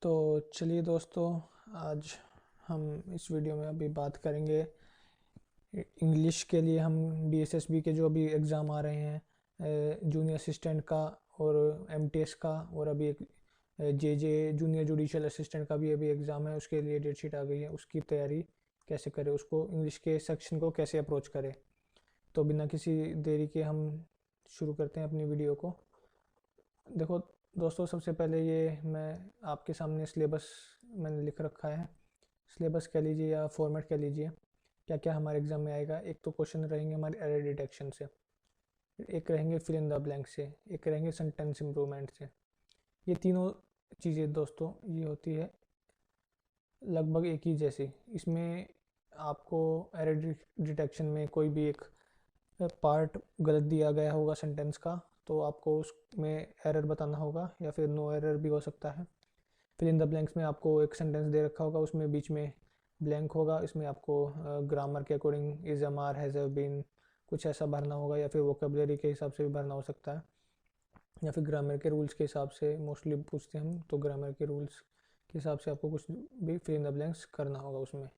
तो चलिए दोस्तों, आज हम इस वीडियो में अभी बात करेंगे इंग्लिश के लिए। हम डीएसएसबी के जो अभी एग्ज़ाम आ रहे हैं, जूनियर असिस्टेंट का और एमटीएस का, और अभी एक जेजे जूनियर जुडिशियल असिस्टेंट का भी अभी एग्ज़ाम है, उसके लिए डेट शीट आ गई है। उसकी तैयारी कैसे करें, उसको इंग्लिश के सेक्शन को कैसे अप्रोच करें। तो बिना किसी देरी के हम शुरू करते हैं अपनी वीडियो को। देखो दोस्तों, सबसे पहले ये मैं आपके सामने सिलेबस मैंने लिख रखा है। सिलेबस कह लीजिए या फॉर्मेट कह लीजिए, क्या क्या हमारे एग्जाम में आएगा। एक तो क्वेश्चन रहेंगे हमारे एरर डिटेक्शन से, एक रहेंगे फिल इन द ब्लैंक से, एक रहेंगे सेंटेंस इम्प्रूवमेंट से। ये तीनों चीज़ें दोस्तों ये होती है लगभग एक ही जैसी। इसमें आपको एरर डिटेक्शन में कोई भी एक पार्ट गलत दिया गया होगा सेंटेंस का, तो आपको उसमें एरर बताना होगा, या फिर नो एरर भी हो सकता है। फिल इन द ब्लैंक्स में आपको एक सेंटेंस दे रखा होगा, उसमें बीच में ब्लैंक होगा, इसमें आपको ग्रामर के according is, am, are, has, have been कुछ ऐसा भरना होगा, या फिर वोकेबलरी के हिसाब से भी भरना हो सकता है, या फिर ग्रामर के रूल्स के हिसाब से मोस्टली पूछते हैं हम, तो ग्रामर के रूल्स के हिसाब से आपको कुछ भी फिल इन द ब्लैंक्स करना होगा उसमें।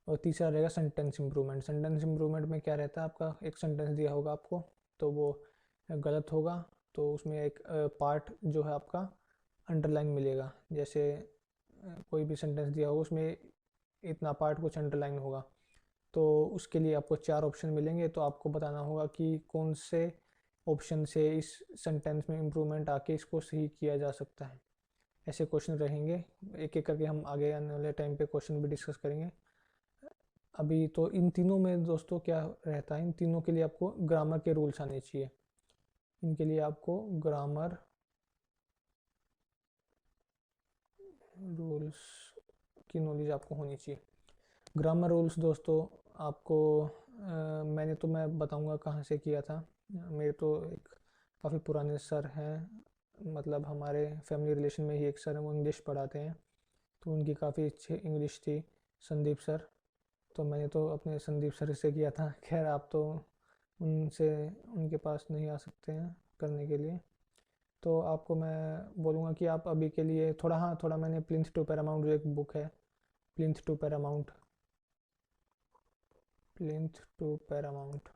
और तीसरा रहेगा सेंटेंस इम्प्रूवमेंट। सेंटेंस इम्प्रूवमेंट में क्या रहता है, आपका एक सेंटेंस दिया होगा आपको, तो वो गलत होगा, तो उसमें एक पार्ट जो है आपका अंडरलाइन मिलेगा। जैसे कोई भी सेंटेंस दिया होगा, उसमें इतना पार्ट कुछ अंडरलाइन होगा, तो उसके लिए आपको 4 ऑप्शन मिलेंगे। तो आपको बताना होगा कि कौन से ऑप्शन से इस सेंटेंस में इम्प्रूवमेंट आके इसको सही किया जा सकता है। ऐसे क्वेश्चन रहेंगे, एक एक करके हम आगे आने वाले टाइम पे क्वेश्चन भी डिस्कस करेंगे। अभी तो इन तीनों में दोस्तों क्या रहता है, इन तीनों के लिए आपको ग्रामर के रूल्स आने चाहिए। इनके लिए आपको ग्रामर रूल्स की नॉलेज आपको होनी चाहिए। ग्रामर रूल्स दोस्तों आपको मैं बताऊंगा कहाँ से किया था। मेरे तो एक काफ़ी पुराने सर हैं, मतलब हमारे फैमिली रिलेशन में ही एक सर हैं, वो इंग्लिश पढ़ाते हैं, तो उनकी काफ़ी अच्छी इंग्लिश थी, संदीप सर। तो मैंने तो अपने संदीप सर से किया था। खैर आप तो उनसे उनके पास नहीं आ सकते हैं करने के लिए, तो आपको मैं बोलूँगा कि आप अभी के लिए थोड़ा, हाँ थोड़ा, मैंने प्लिंथ टू पैरामाउंट जो एक बुक है, plinth to paramount, plinth to paramount,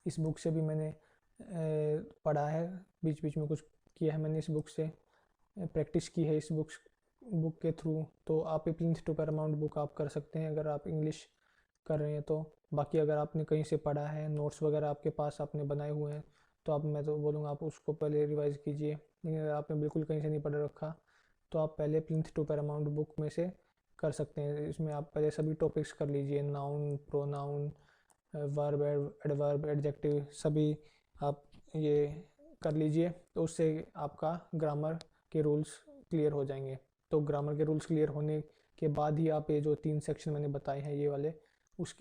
इस बुक से भी मैंने पढ़ा है, बीच बीच में कुछ किया है मैंने, इस बुक से प्रैक्टिस की है, इस बुक के थ्रू। तो आप ये प्लिंथ टू पैरामाउंट बुक आप कर सकते हैं अगर आप इंग्लिश कर रहे हैं तो। बाकी अगर आपने कहीं से पढ़ा है, नोट्स वगैरह आपके पास आपने बनाए हुए हैं, तो आप, मैं तो बोलूँगा आप उसको पहले रिवाइज़ कीजिए। लेकिन अगर आपने बिल्कुल कहीं से नहीं पढ़ रखा, तो आप पहले प्लिंथ टू पैरामाउंट बुक में से कर सकते हैं। इसमें आप पहले सभी टॉपिक्स कर लीजिए, noun, pronoun, verb, adverb, adjective, सभी आप ये कर लीजिए, तो उससे आपका ग्रामर के रूल्स क्लियर हो जाएंगे। तो ग्रामर के रूल्स क्लियर होने के बाद ही आप ये जो 3 सेक्शन मैंने बताए हैं ये वाले, उस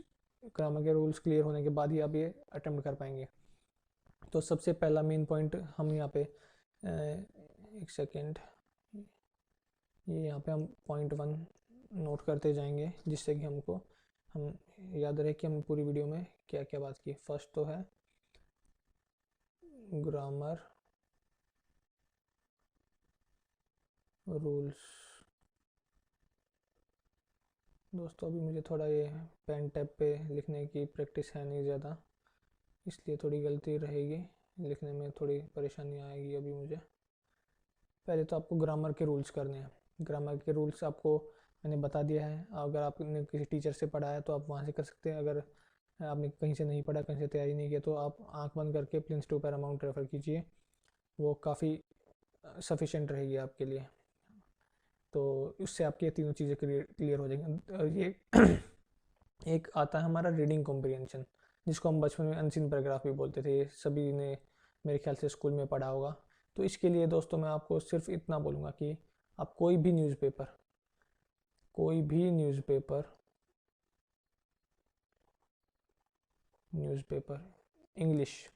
ग्रामर के रूल्स क्लियर होने के बाद ही आप ये अटेम्प्ट कर पाएंगे। तो सबसे पहला मेन पॉइंट हम यहाँ पे एक सेकेंड, ये यहाँ पे हम पॉइंट 1 नोट करते जाएंगे, जिससे कि हम याद रहे कि हम पूरी वीडियो में क्या क्या बात की। फर्स्ट तो है ग्रामर रूल्स। दोस्तों अभी मुझे थोड़ा ये पेन टैब पे लिखने की प्रैक्टिस है नहीं ज़्यादा, इसलिए थोड़ी गलती रहेगी, लिखने में थोड़ी परेशानी आएगी अभी मुझे। पहले तो आपको ग्रामर के रूल्स करने हैं। ग्रामर के रूल्स आपको मैंने बता दिया है, अगर आपने किसी टीचर से पढ़ा है तो आप वहाँ से कर सकते हैं। अगर आपने कहीं से नहीं पढ़ा, कहीं से तैयारी नहीं किया, तो आप आंख बंद करके प्लिंथ टू पैरामाउंट रेफर कीजिए, वो काफ़ी सफिशेंट रहेगी आपके लिए। तो उससे आपकी ये तीनों चीज़ें क्लियर हो जाएंगी। ये एक आता है हमारा रीडिंग कॉम्प्रिहेंशन, जिसको हम बचपन में अनसीन पैराग्राफ भी बोलते थे, सभी ने मेरे ख्याल से स्कूल में पढ़ा होगा। तो इसके लिए दोस्तों मैं आपको सिर्फ इतना बोलूँगा कि आप कोई भी न्यूज़पेपर, कोई भी न्यूज़पेपर इंग्लिश,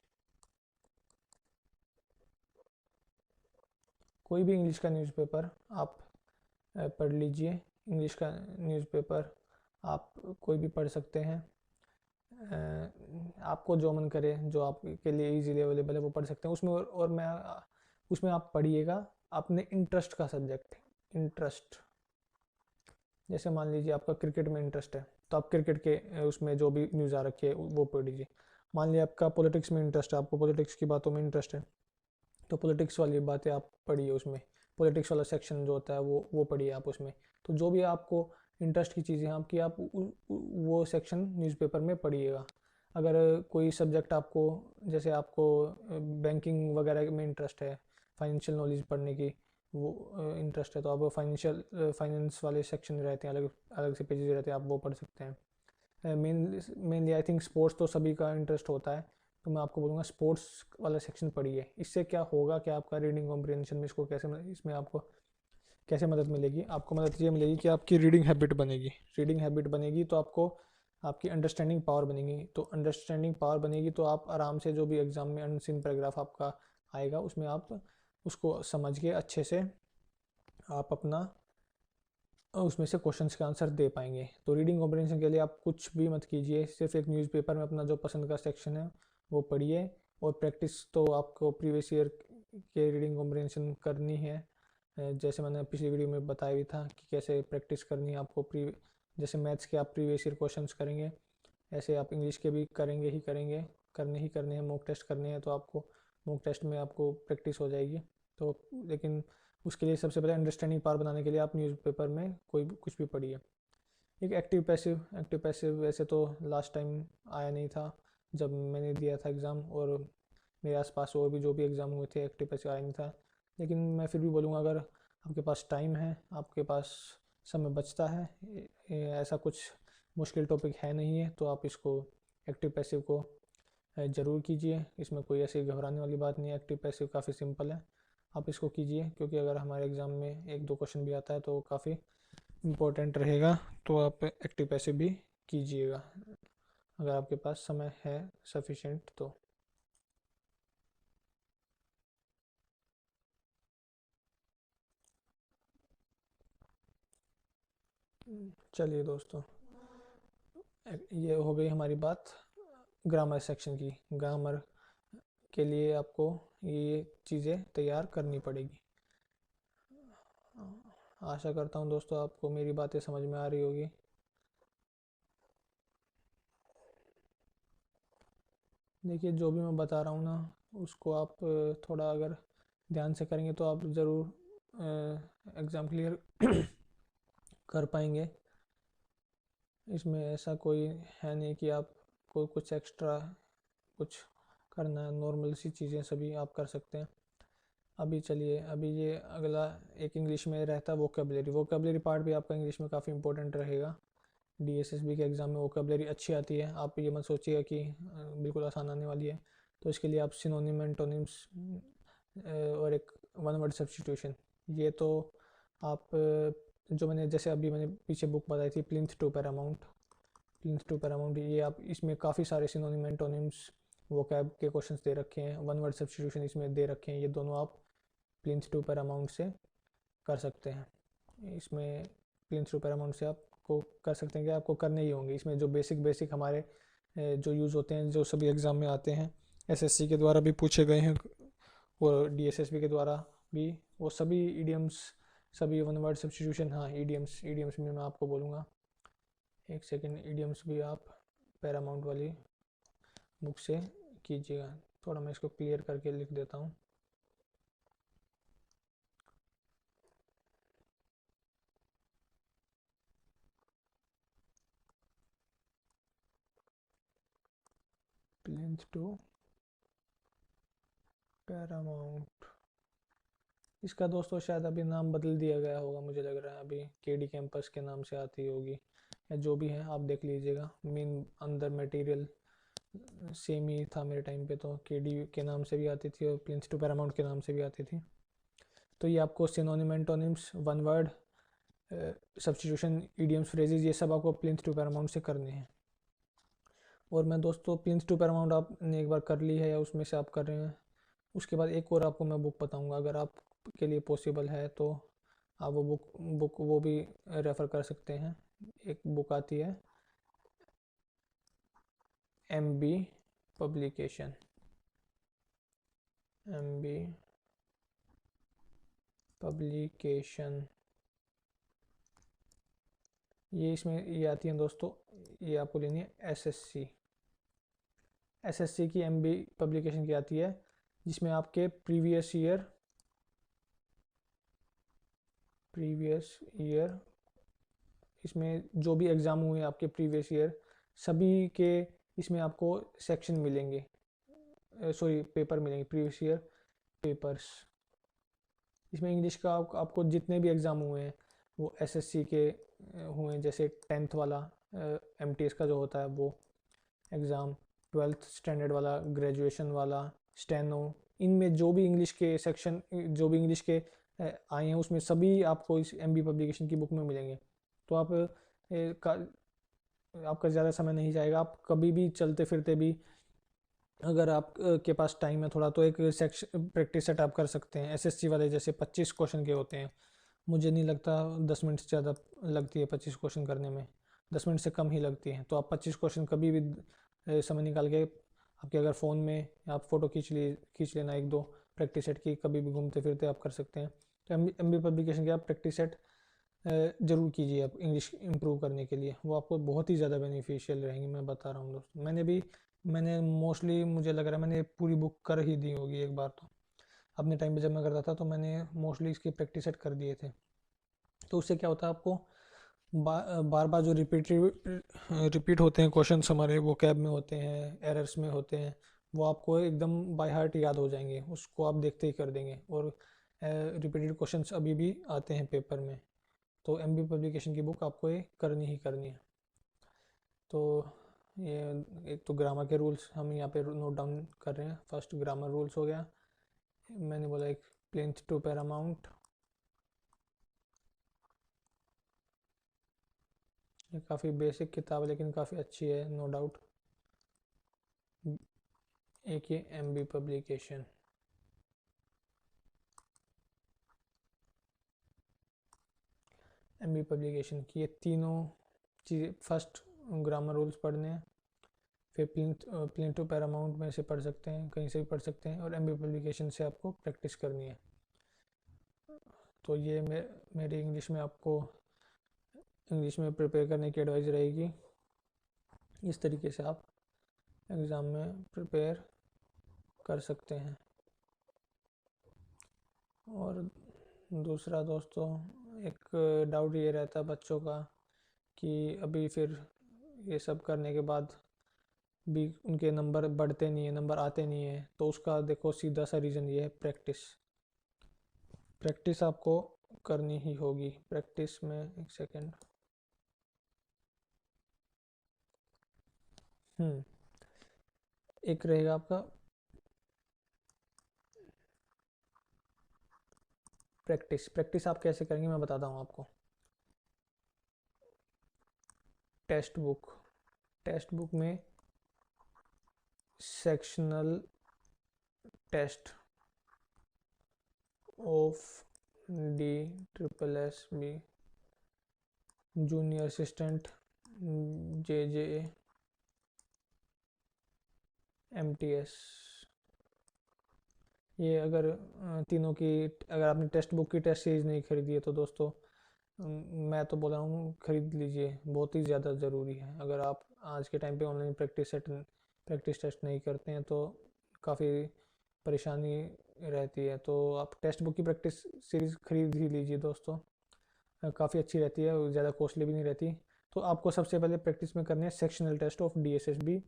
कोई भी इंग्लिश का न्यूज़पेपर आप पढ़ लीजिए। इंग्लिश का न्यूज़पेपर आप कोई भी पढ़ सकते हैं, आपको जो मन करे, जो आपके लिए इजीली अवेलेबल है वो पढ़ सकते हैं उसमें। और मैं उसमें आप पढ़िएगा अपने इंटरेस्ट का सब्जेक्ट। इंटरेस्ट, जैसे मान लीजिए आपका क्रिकेट में इंटरेस्ट है तो आप क्रिकेट के उसमें जो भी न्यूज़ आ रखी है वो पढ़ लीजिए। मान लिया आपका पॉलिटिक्स में इंटरेस्ट है, आपको पॉलिटिक्स की बातों में इंटरेस्ट है तो पॉलिटिक्स वाली बातें आप पढ़िए उसमें। पॉलिटिक्स वाला सेक्शन जो होता है वो पढ़िए आप उसमें। तो जो भी आपको इंटरेस्ट की चीज़ें हैं आपकी, आप वो सेक्शन न्यूज़पेपर में पढ़िएगा। अगर कोई सब्जेक्ट आपको, जैसे आपको बैंकिंग वगैरह में इंटरेस्ट है, फाइनेंशियल नॉलेज पढ़ने की वो इंटरेस्ट है, तो आप फाइनेंस वाले सेक्शन रहते हैं, अलग अलग से पेजेस रहते हैं, आप वो पढ़ सकते हैं। मेनली आई थिंक स्पोर्ट्स तो सभी का इंटरेस्ट होता है, तो मैं आपको बोलूँगा स्पोर्ट्स वाला सेक्शन पढ़िए। इससे क्या होगा कि आपका रीडिंग कॉम्प्रिहेंशन में इसमें आपको कैसे मदद मिलेगी? आपको मदद ये मिलेगी कि आपकी रीडिंग हैबिट बनेगी। रीडिंग हैबिट बनेगी तो आपको आपकी अंडरस्टैंडिंग पावर बनेगी। तो अंडरस्टैंडिंग पावर बनेगी तो आप आराम से जो भी एग्ज़ाम में अनसीन पैराग्राफ आपका आएगा उसमें आप उसको समझ के अच्छे से आप अपना उसमें से क्वेश्चंस के आंसर दे पाएंगे। तो रीडिंग कॉम्प्रिहेंशन के लिए आप कुछ भी मत कीजिए, सिर्फ एक न्यूज़पेपर में अपना जो पसंद का सेक्शन है वो पढ़िए। और प्रैक्टिस तो आपको प्रीवियस ईयर के रीडिंग कॉम्प्रिहेंशन करनी है। जैसे मैंने पिछली वीडियो में बताया भी था कि कैसे प्रैक्टिस करनी है आपको। जैसे मैथ्स के आप प्रीवियस ईयर क्वेश्चंस करेंगे, ऐसे आप इंग्लिश के भी करने ही करने हैं। मॉक टेस्ट करने हैं तो आपको मॉक टेस्ट में आपको प्रैक्टिस हो जाएगी। तो लेकिन उसके लिए सबसे पहले अंडरस्टैंडिंग पावर बनाने के लिए आप न्यूज़पेपर में कोई कुछ भी पढ़िए। एक एक्टिव पैसिव वैसे तो लास्ट टाइम आया नहीं था जब मैंने दिया था एग्ज़ाम, और मेरे आसपास और भी जो भी एग्ज़ाम हुए थे एक्टिव पैसिव आया नहीं था। लेकिन मैं फिर भी बोलूँगा, अगर आपके पास टाइम है, आपके पास समय बचता है, ऐसा कुछ मुश्किल टॉपिक है नहीं है, तो आप इसको एक्टिव पैसिव को ज़रूर कीजिए। इसमें कोई ऐसी घबराने वाली बात नहीं है, एक्टिव पैसिव काफ़ी सिंपल है। आप इसको कीजिए क्योंकि अगर हमारे एग्ज़ाम में एक दो क्वेश्चन भी आता है तो काफ़ी इम्पोर्टेंट रहेगा। तो आप एक्टिव पैसिव भी कीजिएगा अगर आपके पास समय है सफिशेंट तो। चलिए दोस्तों, ये हो गई हमारी बात ग्रामर सेक्शन की। ग्रामर के लिए आपको ये चीज़ें तैयार करनी पड़ेगी। आशा करता हूँ दोस्तों आपको मेरी बातें समझ में आ रही होगी। देखिए, जो भी मैं बता रहा हूँ ना उसको आप थोड़ा अगर ध्यान से करेंगे तो आप ज़रूर एग्ज़ाम क्लियर कर पाएंगे। इसमें ऐसा कोई है नहीं कि आपको कुछ एक्स्ट्रा कुछ करना है, नॉर्मल सी चीज़ें सभी आप कर सकते हैं। अभी चलिए, अभी ये अगला एक इंग्लिश में रहता है वोकेबलरी। वोकेबलरी पार्ट भी आपका इंग्लिश में काफ़ी इंपॉर्टेंट रहेगा। डीएसएसबी के एग्ज़ाम में वोकेबलरी अच्छी आती है, आप ये मत सोचिएगा कि बिल्कुल आसान आने वाली है। तो इसके लिए आप सिनोनिम, एंटोनिम्स और एक वन वर्ड सब्स्टिट्यूशन, ये तो आप जो मैंने जैसे अभी मैंने पीछे बुक बताई थी प्लिंथ टू पैरामाउंट, ये आप इसमें काफ़ी सारे सिनोनिम, एंटोनिम्स, वोकैब के क्वेश्चंस दे रखे हैं, वन वर्ड सब्स्टिट्यूशन इसमें दे रखे हैं। ये दोनों आप प्लिंथ टू पैरामाउंट से कर सकते हैं। इसमें प्लिंथ टू पैरामाउंट से आपको कर सकते हैं कि आपको करने ही होंगे। इसमें जो बेसिक बेसिक हमारे जो यूज़ होते हैं, जो सभी एग्ज़ाम में आते हैं, एसएससी के द्वारा भी पूछे गए हैं और डीएसएसबी के द्वारा भी, वो सभी ईडियम्स, सभी वन वर्ड सब्स्टिट्यूशन। हाँ, ईडियम्स में मैं आपको बोलूँगा, एक सेकेंड, ईडियम्स भी आप पैरामाउंट वाली बुक से कीजिएगा। थोड़ा मैं इसको क्लियर करके लिख देता हूँ। प्लिंथ टू पैरामाउंट, इसका दोस्तों शायद अभी नाम बदल दिया गया होगा, मुझे लग रहा है अभी केडी कैंपस के नाम से आती होगी, या जो भी है आप देख लीजिएगा। मेन अंदर मटेरियल सेम ही था मेरे टाइम पे, तो केडी के नाम से भी आती थी और प्लिंथ टू पैरामाउंट के नाम से भी आती थी। तो ये आपको synonym, antonyms, one word substitution, idioms, phrases, ये सब आपको प्लिंथ टू पैरामाउंट से करने हैं। और मैं दोस्तों प्लिंथ टू पैरामाउंट आपने एक बार कर ली है या उसमें से आप कर रहे हैं, उसके बाद एक और आपको मैं बुक बताऊंगा, अगर आपके लिए पॉसिबल है तो आप वो बुक वो भी रेफ़र कर सकते हैं। एक बुक आती है M B publication, M B publication, ये इसमें ये आती है दोस्तों, ये आपको लेनी है एसएससी। एसएससी की एमबी पब्लिकेशन की आती है, जिसमें आपके प्रीवियस ईयर इसमें जो भी एग्ज़ाम हुए आपके प्रीवियस ईयर सभी के इसमें आपको सेक्शन मिलेंगे, सॉरी पेपर मिलेंगे, प्रीवियस ईयर पेपर्स। इसमें इंग्लिश का आपको जितने भी एग्ज़ाम हुए हैं वो एसएससी के हुए हैं, जैसे 10th वाला एमटीएस का जो होता है वो एग्ज़ाम, 12th स्टैंडर्ड वाला, ग्रेजुएशन वाला, स्टेनो, इनमें जो भी इंग्लिश के सेक्शन, जो भी इंग्लिश के आए हैं उसमें सभी आपको इस एमबी पब्लिकेशन की बुक में मिलेंगे। तो आपका ज़्यादा समय नहीं जाएगा, आप कभी भी चलते फिरते भी अगर आप के पास टाइम है थोड़ा तो एक सेक्शन प्रैक्टिस सेट आप कर सकते हैं। एसएससी वाले जैसे 25 क्वेश्चन के होते हैं, मुझे नहीं लगता 10 मिनट से ज़्यादा लगती है 25 क्वेश्चन करने में, 10 मिनट से कम ही लगती है। तो आप 25 क्वेश्चन कभी भी समय निकाल के आपके अगर फ़ोन में आप फ़ोटो खींच लेना एक दो प्रैक्टिस सेट की, कभी भी घूमते फिरते आप कर सकते हैं। तो एमबी पब्लिकेशन के आप प्रैक्टिस सेट ज़रूर कीजिए आप इंग्लिश इम्प्रूव करने के लिए, वो आपको बहुत ही ज़्यादा बेनिफिशियल रहेंगी, मैं बता रहा हूँ दोस्त। मैंने मोस्टली मुझे लग रहा है मैंने पूरी बुक कर ही दी होगी एक बार, तो अपने टाइम पे जब मैं करता था तो मैंने मोस्टली इसकी प्रैक्टिस सेट कर दिए थे। तो उससे क्या होता है आपको बार बार जो रिपीट होते हैं क्वेश्चंस हमारे वो कैब में होते हैं, एरर्स में होते हैं, वो आपको एकदम बाय हार्ट याद हो जाएंगे, उसको आप देखते ही कर देंगे। और रिपीटेड क्वेश्चंस अभी भी आते हैं पेपर में, तो एमबी पब्लिकेशन की बुक आपको ये करनी ही करनी है। तो ये एक तो ग्रामर के रूल्स हम यहाँ पे नोट डाउन कर रहे हैं। फर्स्ट ग्रामर रूल्स हो गया, मैंने बोला एक प्लेंथ टू पैरामाउंट, ये काफ़ी बेसिक किताब है लेकिन काफ़ी अच्छी है नो डाउट। एक ये एमबी पब्लिकेशन, एमबी पब्लिकेशन की ये तीनों चीज़ें, फर्स्ट ग्रामर रूल्स पढ़ने हैं, फिर प्लेन टू पैरामाउंट में से पढ़ सकते हैं, कहीं से भी पढ़ सकते हैं, और एमबी पब्लिकेशन से आपको प्रैक्टिस करनी है। तो ये मेरी इंग्लिश में प्रिपेयर करने की एडवाइस रहेगी। इस तरीके से आप एग्ज़ाम में प्रिपेयर कर सकते हैं। और दूसरा दोस्तों, एक डाउट ये रहता है बच्चों का कि अभी फिर ये सब करने के बाद भी उनके नंबर बढ़ते नहीं है, नंबर आते नहीं है। तो उसका देखो सीधा सा रीज़न ये है, प्रैक्टिस आपको करनी ही होगी। प्रैक्टिस में एक सेकेंड, एक रहेगा आपका प्रैक्टिस आप कैसे करेंगे मैं बताता हूँ आपको। टेक्स्ट बुक में sectional test of DSSB, junior assistant, JJ, MTS, ये अगर तीनों की, अगर आपने टेक्स्ट बुक की टेस्ट सीरीज नहीं खरीदी है तो दोस्तों मैं तो बोल रहा हूँ खरीद लीजिए, बहुत ही ज़्यादा ज़रूरी है। अगर आप आज के टाइम पे ऑनलाइन प्रैक्टिस टेस्ट नहीं करते हैं तो काफ़ी परेशानी रहती है। तो आप टेक्स्ट बुक की प्रैक्टिस सीरीज़ खरीद ही लीजिए दोस्तों, काफ़ी अच्छी रहती है, ज़्यादा कॉस्टली भी नहीं रहती। तो आपको सबसे पहले प्रैक्टिस में करनी है सेक्शनल टेस्ट ऑफ DSSB।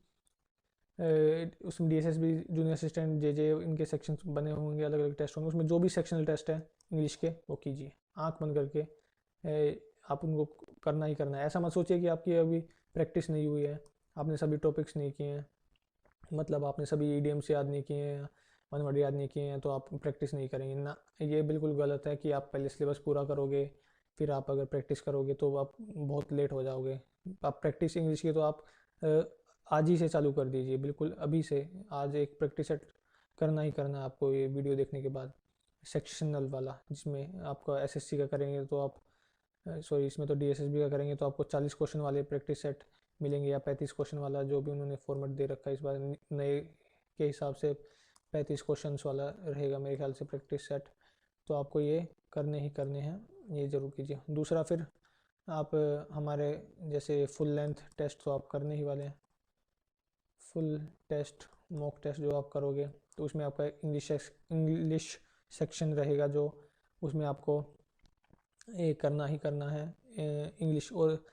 उसमें DSSB, जूनियर असिस्टेंट, JJ, इनके सेक्शंस बने होंगे, अलग अलग टेस्ट होंगे, उसमें जो भी सेक्शनल टेस्ट है इंग्लिश के वो कीजिए आंख बंद करके। आप उनको करना ही करना है। ऐसा मत सोचिए कि आपकी अभी प्रैक्टिस नहीं हुई है, आपने सभी टॉपिक्स नहीं किए हैं, मतलब आपने सभी ईडीएम्स याद नहीं किए हैं, वन वर्ड याद नहीं किए हैं तो आप प्रैक्टिस नहीं करेंगे ना। ये बिल्कुल गलत है कि आप पहले सिलेबस पूरा करोगे फिर आप अगर प्रैक्टिस करोगे तो आप बहुत लेट हो जाओगे। आप प्रैक्टिस इंग्लिश की तो आप आज ही से चालू कर दीजिए, बिल्कुल अभी से। आज एक प्रैक्टिस सेट करना ही करना है आपको ये वीडियो देखने के बाद, सेक्शनल वाला, जिसमें आपका एसएससी का करेंगे तो आप, सॉरी इसमें तो DSSB का करेंगे तो आपको 40 क्वेश्चन वाले प्रैक्टिस सेट मिलेंगे, या 35 क्वेश्चन वाला, जो भी उन्होंने फॉर्मेट दे रखा है इस बार नए के हिसाब से 35 क्वेश्चंस वाला रहेगा मेरे ख्याल से प्रैक्टिस सेट। तो आपको ये करने ही करने हैं, ये ज़रूर कीजिए। दूसरा, फिर आप हमारे जैसे फुल लेंथ टेस्ट तो आप करने ही वाले हैं। फुल टेस्ट, मॉक टेस्ट जो आप करोगे तो उसमें आपका इंग्लिश सेक्शन रहेगा, जो उसमें आपको ये करना ही करना है इंग्लिश। और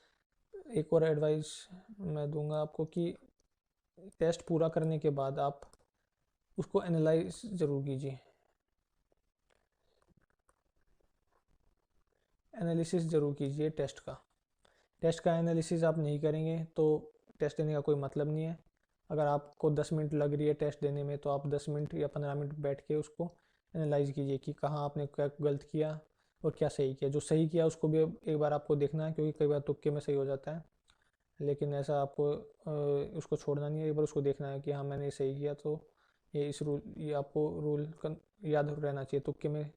एक और एडवाइस मैं दूंगा आपको कि टेस्ट पूरा करने के बाद आप उसको एनालाइज ज़रूर कीजिए, एनालिसिस ज़रूर कीजिए टेस्ट का। टेस्ट का एनालिसिस आप नहीं करेंगे तो टेस्ट देने का कोई मतलब नहीं है। अगर आपको 10 मिनट लग रही है टेस्ट देने में, तो आप 10 मिनट या 15 मिनट बैठ के उसको एनालाइज कीजिए कि कहाँ आपने क्या गलत किया और क्या सही किया। जो सही किया उसको भी एक बार आपको देखना है, क्योंकि कई बार तुक्के में सही हो जाता है, लेकिन ऐसा आपको उसको छोड़ना नहीं है। एक बार उसको देखना है कि हाँ मैंने सही किया, तो ये आपको रूल याद रहना चाहिए। तुक्के में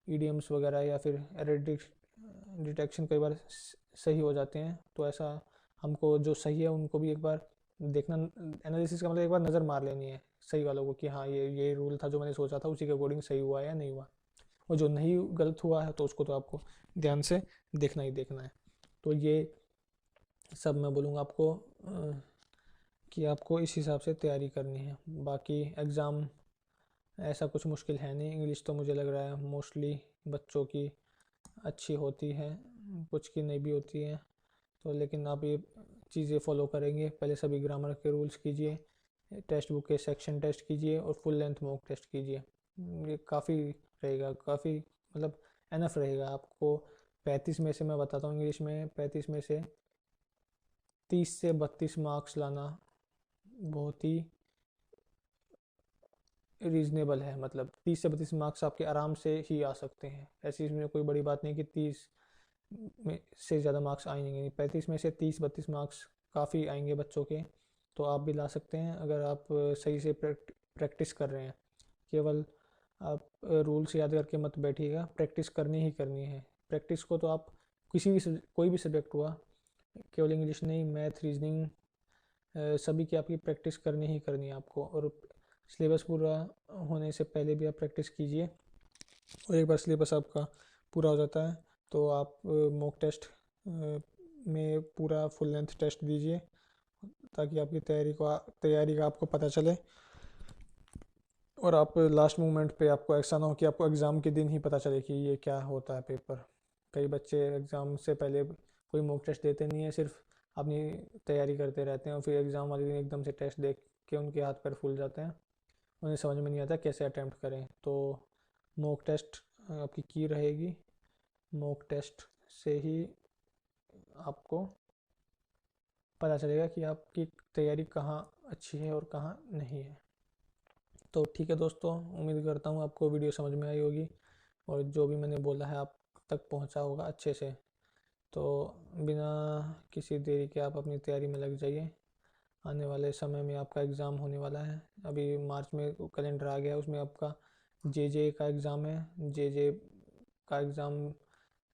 ईडीएम्स वगैरह या फिर एरर डिटेक्शन कई बार सही हो जाते हैं, तो ऐसा हमको जो सही है उनको भी एक बार देखना। एनालिसिस का मतलब एक बार नज़र मार लेनी है सही वालों को कि हाँ ये रूल था जो मैंने सोचा था उसी के अकॉर्डिंग सही हुआ है या नहीं हुआ। और जो नहीं गलत हुआ है तो उसको तो आपको ध्यान से देखना ही देखना है। तो ये सब मैं बोलूँगा आपको कि आपको इस हिसाब से तैयारी करनी है। बाकी एग्ज़ाम ऐसा कुछ मुश्किल है नहीं। इंग्लिश तो मुझे लग रहा है मोस्टली बच्चों की अच्छी होती है, कुछ की नहीं भी होती है। तो लेकिन आप ये चीज़ें फॉलो करेंगे, पहले सभी ग्रामर के रूल्स कीजिए, टेक्स्ट बुक के सेक्शन टेस्ट कीजिए और फुल लेंथ मॉक टेस्ट कीजिए। ये काफ़ी रहेगा, काफ़ी मतलब एनफ रहेगा आपको। 35 में से मैं बताता हूँ, इंग्लिश में 35 में से 30 से 32 मार्क्स लाना बहुत ही रीज़नेबल है। मतलब 30 से 32 मार्क्स आपके आराम से ही आ सकते हैं। ऐसी इसमें कोई बड़ी बात नहीं कि 30 में से ज़्यादा मार्क्स आएंगे। 35 में से 30-32 मार्क्स काफ़ी आएंगे बच्चों के, तो आप भी ला सकते हैं अगर आप सही से प्रैक्टिस कर रहे हैं। केवल आप रूल्स याद करके मत बैठिएगा, प्रैक्टिस करनी ही करनी है। प्रैक्टिस को तो आप किसी भी कोई भी सब्जेक्ट हुआ, केवल इंग्लिश नहीं, मैथ, रीजनिंग, सभी की आपकी प्रैक्टिस करनी ही करनी है आपको। और सिलेबस पूरा होने से पहले भी आप प्रैक्टिस कीजिए, और एक बार सिलेबस आपका पूरा हो जाता है तो आप मॉक टेस्ट में पूरा फुल लेंथ टेस्ट दीजिए, ताकि आपकी तैयारी का आपको पता चले। और आप लास्ट मोमेंट पे आपको ऐसा ना हो कि आपको एग्ज़ाम के दिन ही पता चले कि ये क्या होता है पेपर। कई बच्चे एग्ज़ाम से पहले कोई मॉक टेस्ट देते नहीं है, सिर्फ अपनी तैयारी करते रहते हैं, और फिर एग्ज़ाम वाले दिन एकदम से टेस्ट देख के उनके हाथ पैर फूल जाते हैं, उन्हें समझ में नहीं आता कैसे अटैम्प्ट करें। तो मॉक टेस्ट आपकी की रहेगी, मॉक टेस्ट से ही आपको पता चलेगा कि आपकी तैयारी कहाँ अच्छी है और कहाँ नहीं है। तो ठीक है दोस्तों, उम्मीद करता हूँ आपको वीडियो समझ में आई होगी, और जो भी मैंने बोला है आप तक पहुँचा होगा अच्छे से। तो बिना किसी देरी के आप अपनी तैयारी में लग जाइए। आने वाले समय में आपका एग्ज़ाम होने वाला है। अभी मार्च में कैलेंडर आ गया है, उसमें आपका जे का एग्ज़ाम है। जे का एग्ज़ाम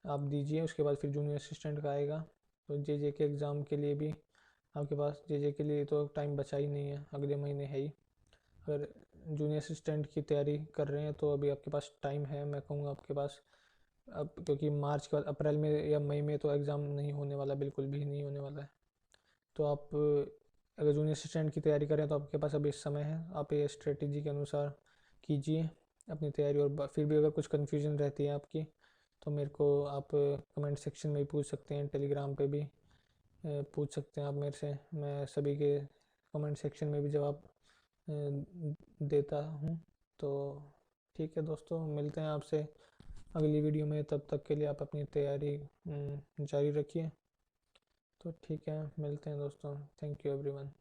आप दीजिए, उसके बाद फिर जूनियर असिस्टेंट का आएगा। तो जे के एग्ज़ाम के लिए भी आपके पास, जे के लिए तो टाइम बचा ही नहीं है, अगले महीने है ही। अगर जूनियर असिस्टेंट की तैयारी कर रहे हैं तो अभी आपके पास टाइम है, मैं कहूँगा आपके पास। अब क्योंकि मार्च के बाद अप्रैल में या मई में तो एग्ज़ाम नहीं होने वाला, बिल्कुल भी नहीं होने वाला है। तो आप अगर जूनियर असिस्टेंट की तैयारी करें तो आपके पास अभी समय है, आप ये स्ट्रेटेजी के अनुसार कीजिए अपनी तैयारी। और फिर भी अगर कुछ कन्फ्यूजन रहती है आपकी, तो मेरे को आप कमेंट सेक्शन में भी पूछ सकते हैं, टेलीग्राम पे भी पूछ सकते हैं आप मेरे से। मैं सभी के कमेंट सेक्शन में भी जवाब देता हूँ। तो ठीक है दोस्तों, मिलते हैं आपसे अगली वीडियो में। तब तक के लिए आप अपनी तैयारी जारी रखिए। तो ठीक है, मिलते हैं दोस्तों। Thank you everyone.